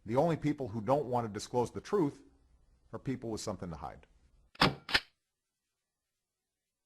The only people who don't want to disclose the truth are people with something to hide.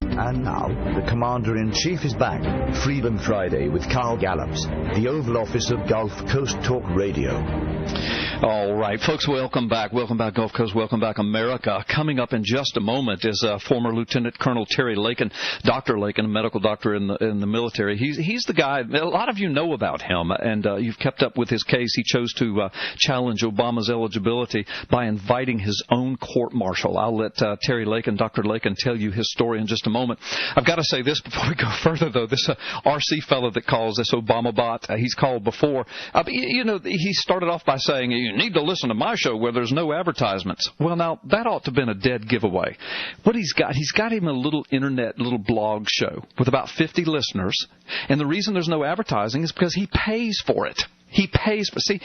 And now, the Commander-in-Chief is back. Freedom Friday with Carl Gallops, the Oval Office of Gulf Coast Talk Radio. All right, folks, welcome back. Welcome back, Gulf Coast. Welcome back, America. Coming up in just a moment is former Lieutenant Colonel Terry Lakin, Dr. Lakin, a medical doctor in the military. He's the guy, a lot of you know about him, and you've kept up with his case. He chose to challenge Obama's eligibility by inviting his own court-martial. I'll let Terry Lakin, Dr. Lakin, tell you his story in just a moment. I've got to say this before we go further, though. This RC fellow that calls, this Obama bot, he's called before. He started off by saying, you need to listen to my show where there's no advertisements. Well, now, that ought to have been a dead giveaway. What he's got him a little blog show with about 50 listeners, and the reason there's no advertising is because he pays for it. He pays for, see,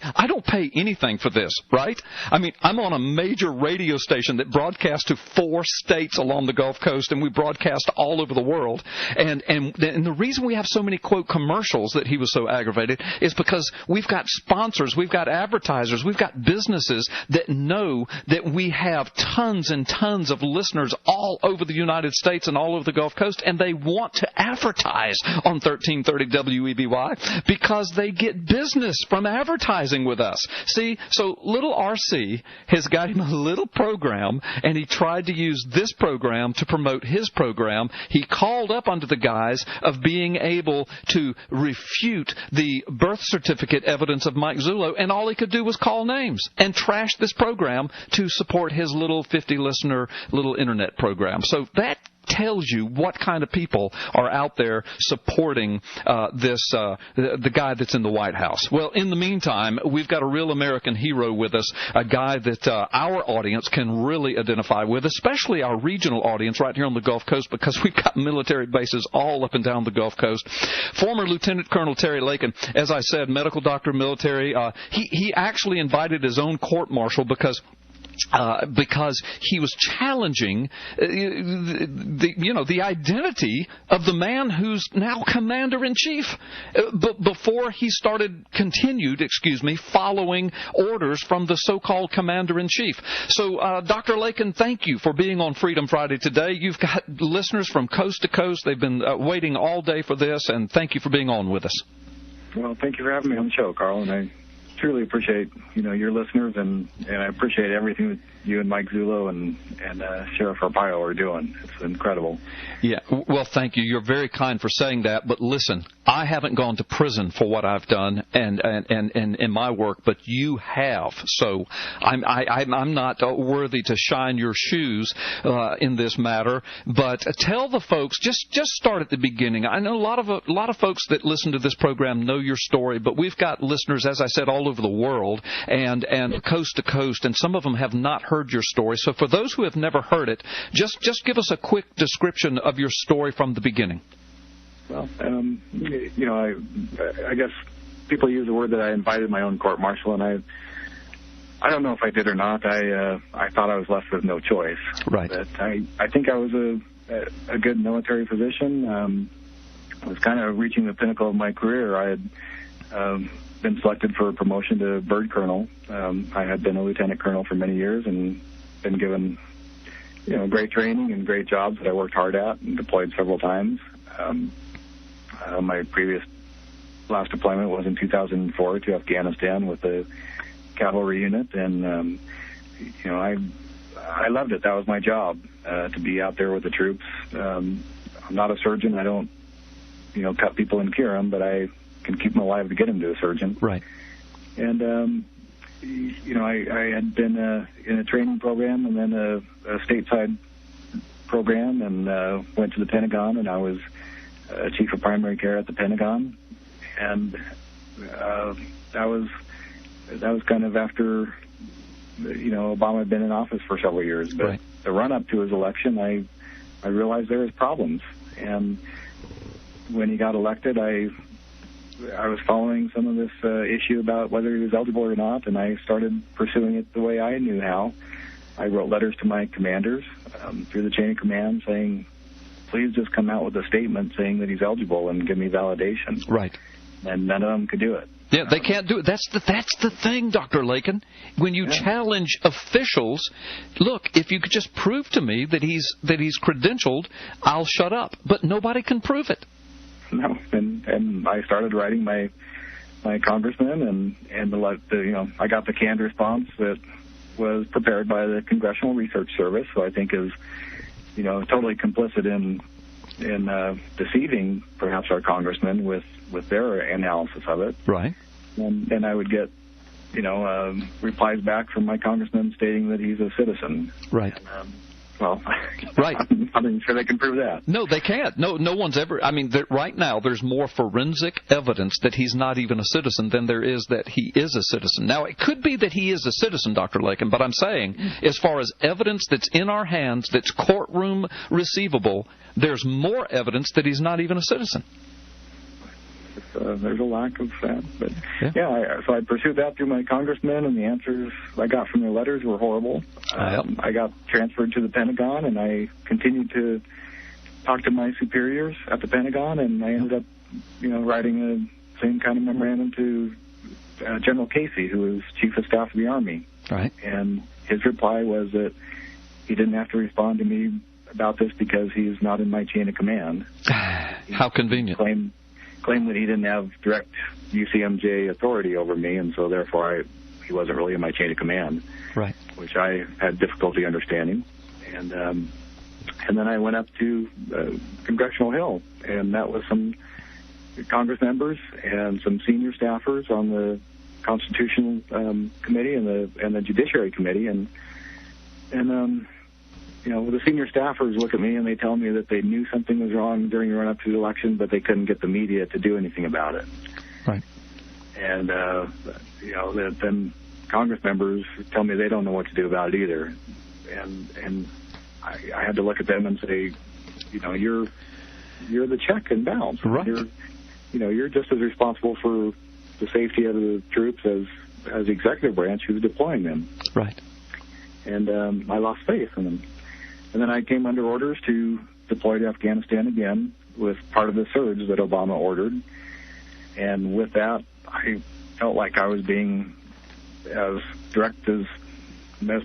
I don't pay anything for this, right? I mean, I'm on a major radio station that broadcasts to 4 states along the Gulf Coast, and we broadcast all over the world. And the reason we have so many, quote, commercials that he was so aggravated is because we've got sponsors, we've got advertisers, we've got businesses that know that we have tons and tons of listeners all over the United States and all over the Gulf Coast, and they want to advertise on 1330 WEBY because they get business from advertising with us. See, so little RC has got him a little program, and he tried to use this program to promote his program. He called up under the guise of being able to refute the birth certificate evidence of Mike Zullo, and all he could do was call names and trash this program to support his little 50-listener little internet program. So that tells you what kind of people are out there supporting the guy that's in the White House. Well, in the meantime, we've got a real American hero with us, a guy that our audience can really identify with, especially our regional audience right here on the Gulf Coast, because we've got military bases all up and down the Gulf Coast. Former Lieutenant Colonel Terry Lakin, as I said, medical doctor, military. He actually invited his own court-martial because he was challenging the identity of the man who's now commander-in-chief before he continued following orders from the so-called commander-in-chief. So, Dr. Lakin, thank you for being on Freedom Friday today. You've got listeners from coast to coast. They've been waiting all day for this, and thank you for being on with us. Well, thank you for having me on the show, Carl, and I truly appreciate, your listeners, and I appreciate everything that you and Mike Zullo and Sheriff Arpaio are doing. It's incredible. Yeah, well, thank you. You're very kind for saying that. But listen, I haven't gone to prison for what I've done and in my work, but you have. So I'm not worthy to shine your shoes in this matter. But tell the folks, just start at the beginning. I know a lot of folks that listen to this program know your story, but we've got listeners, as I said, all over the world and coast to coast, and some of them have not heard your story. So for those who have never heard it, just give us a quick description of your story from the beginning. Well, I guess people use the word that I invited my own court-martial, and I don't know if I did or not. I thought I was left with no choice. Right. But I think I was a good military physician. I was kind of reaching the pinnacle of my career. I had been selected for promotion to bird colonel. I had been a lieutenant colonel for many years and been given, great training and great jobs that I worked hard at and deployed several times. My last deployment was in 2004 to Afghanistan with the cavalry unit, and I loved it. That was my job, to be out there with the troops. I'm not a surgeon. I don't, cut people and cure them, but I can keep them alive to get them to a surgeon. Right. And, I had been in a training program and then a stateside program, and went to the Pentagon, and I was chief of primary care at the Pentagon. And that was kind of after, Obama had been in office for several years. But right. The run-up to his election, I realized there was problems. And when he got elected, I was following some of this issue about whether he was eligible or not, and I started pursuing it the way I knew how. I wrote letters to my commanders through the chain of command saying, please just come out with a statement saying that he's eligible and give me validation. Right. and none of them could do it. Yeah, they can't do it. That's the thing, Dr. Lakin. When you challenge officials, look, if you could just prove to me that he's credentialed, I'll shut up. But nobody can prove it. No, and I started writing my congressman, and I got the canned response that was prepared by the Congressional Research Service, who I think is, totally complicit in deceiving perhaps our congressmen with their analysis of it. Right. And I would get, replies back from my congressman stating that he's a citizen. Right. Right. I'm not sure they can prove that. No, they can't. No one's ever. I mean, right now there's more forensic evidence that he's not even a citizen than there is that he is a citizen. Now, it could be that he is a citizen, Dr. Lakin, but I'm saying as far as evidence that's in our hands that's courtroom receivable, there's more evidence that he's not even a citizen. There's a lack of that. But so I pursued that through my congressman, and the answers I got from their letters were horrible. I got transferred to the Pentagon, and I continued to talk to my superiors at the Pentagon, and I ended up, writing the same kind of memorandum to General Casey, who was Chief of Staff of the Army. Right. And his reply was that he didn't have to respond to me about this because he's not in my chain of command. How convenient. Claimed that he didn't have direct UCMJ authority over me, and so therefore he wasn't really in my chain of command. Right. Which I had difficulty understanding. And then I went up to Congressional Hill and met with some Congress members and some senior staffers on the Constitutional Committee and the Judiciary Committee, and the senior staffers look at me and they tell me that they knew something was wrong during the run-up to the election, but they couldn't get the media to do anything about it. Right. And, then Congress members tell me they don't know what to do about it either. And I had to look at them and say, you're the check and balance. Right. You're just as responsible for the safety of the troops as the executive branch who's deploying them. Right. And I lost faith in them. And then I came under orders to deploy to Afghanistan again with part of the surge that Obama ordered. And with that, I felt like I was being as direct as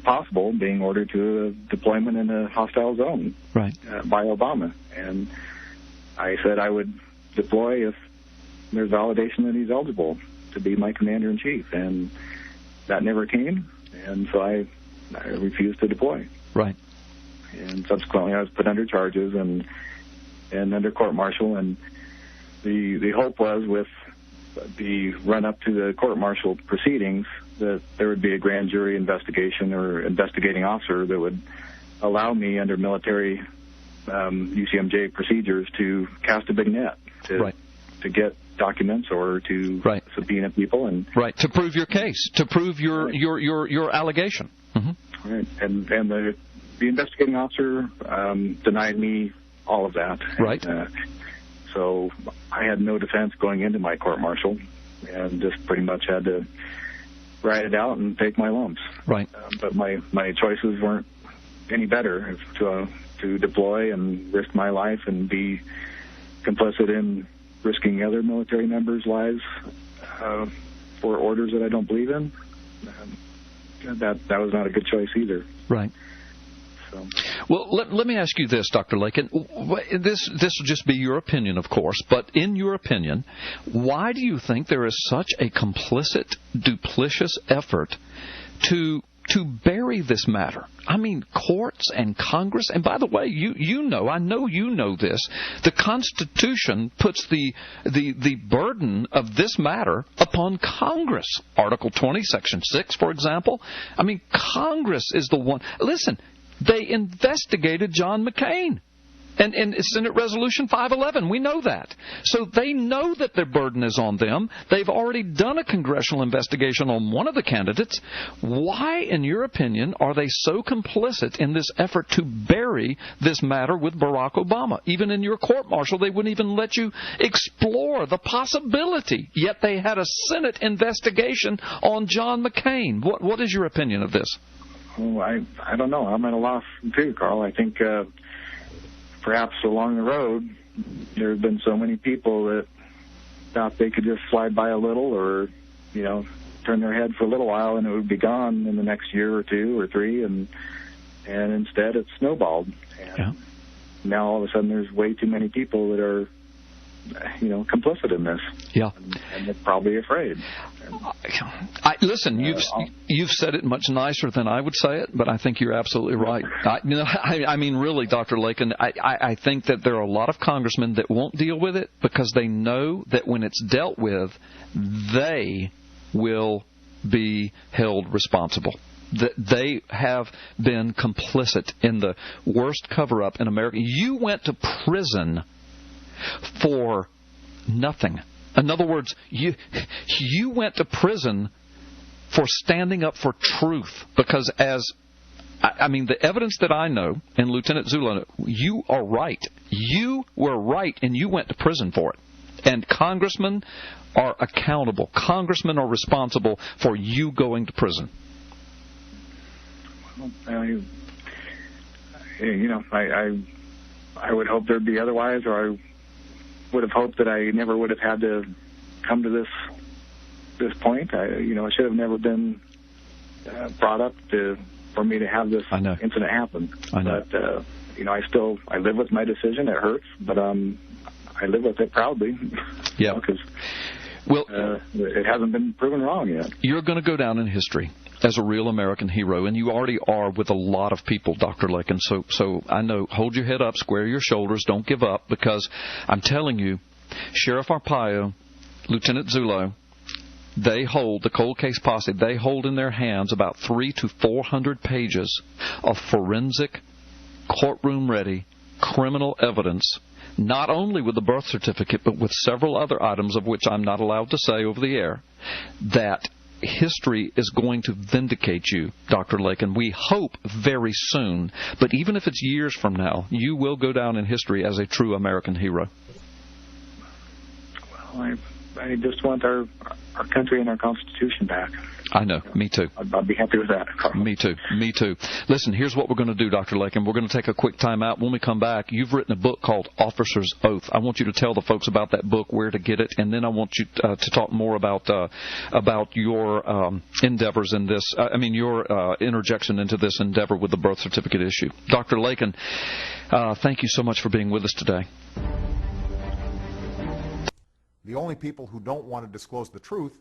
possible, being ordered to a deployment in a hostile zone. Right. By Obama. And I said I would deploy if there's validation that he's eligible to be my commander-in-chief. And that never came, and so I refused to deploy. Right. And subsequently, I was put under charges and under court-martial. And the hope was, with the run-up to the court-martial proceedings, that there would be a grand jury investigation or investigating officer that would allow me, under military UCMJ procedures, to cast a big net to get documents or to subpoena people and to prove your case, to prove your allegation. Mm-hmm. Right. And the investigating officer denied me all of that. Right. And, so I had no defense going into my court-martial and just pretty much had to ride it out and take my lumps. Right. But my choices weren't any better to deploy and risk my life and be complicit in risking other military members' lives for orders that I don't believe in. That was not a good choice either. Right. So. Well, let me ask you this, Dr. Lakin. This will just be your opinion, of course, but in your opinion, why do you think there is such a complicit, duplicitous effort to bury this matter? I mean, courts and Congress, and by the way, I know you know this, the Constitution puts the burden of this matter upon Congress. Article 20, Section 6, for example. I mean, Congress is the one. Listen, they investigated John McCain. And Senate Resolution 511, we know that. So they know that their burden is on them. They've already done a congressional investigation on one of the candidates. Why, in your opinion, are they so complicit in this effort to bury this matter with Barack Obama? Even in your court-martial, they wouldn't even let you explore the possibility. Yet they had a Senate investigation on John McCain. What is your opinion of this? Oh, I don't know. I'm at a loss, too, Carl. I think perhaps along the road, there have been so many people that thought they could just slide by a little, or turn their head for a little while, and it would be gone in the next year or 2 or 3, and instead it snowballed. And now all of a sudden there's way too many people that are complicit in this. Yeah. And they're probably afraid. Listen, you've said it much nicer than I would say it, but I think you're absolutely right. I mean, really, Dr. Lakin, I think that there are a lot of congressmen that won't deal with it because they know that when it's dealt with, they will be held responsible. That they have been complicit in the worst cover-up in America. You went to prison for nothing. In other words, you went to prison for standing up for truth, because the evidence that I know, and Lieutenant Zula, you are right. You were right, and you went to prison for it. And congressmen are accountable. Congressmen are responsible for you going to prison. Well, I would hope there'd be otherwise, or I would have hoped that I never would have had to come to this point. It should have never been brought up for me to have this incident happen. I know. But I live with my decision. It hurts, but I live with it proudly. Yeah. Because it hasn't been proven wrong yet. You're going to go down in history as a real American hero, and you already are with a lot of people, Dr. Lakin. So I know, hold your head up, square your shoulders, don't give up, because I'm telling you, Sheriff Arpaio, Lieutenant Zullo, they hold, the cold case posse, they hold in their hands about 300 to 400 pages of forensic, courtroom-ready criminal evidence, not only with the birth certificate, but with several other items of which I'm not allowed to say over the air, that history is going to vindicate you, Dr. Lakin. We hope very soon, but even if it's years from now, you will go down in history as a true American hero. Well, I just want our country and our Constitution back. I know. Me too. I'd be happy with that, Carl. Me too. Me too. Listen, here's what we're going to do, Dr. Lakin. We're going to take a quick time out. When we come back, you've written a book called Officer's Oath. I want you to tell the folks about that book, where to get it, and then I want you to talk more about your endeavors in this. Your interjection into this endeavor with the birth certificate issue. Dr. Lakin, thank you so much for being with us today. The only people who don't want to disclose the truth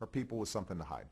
are people with something to hide.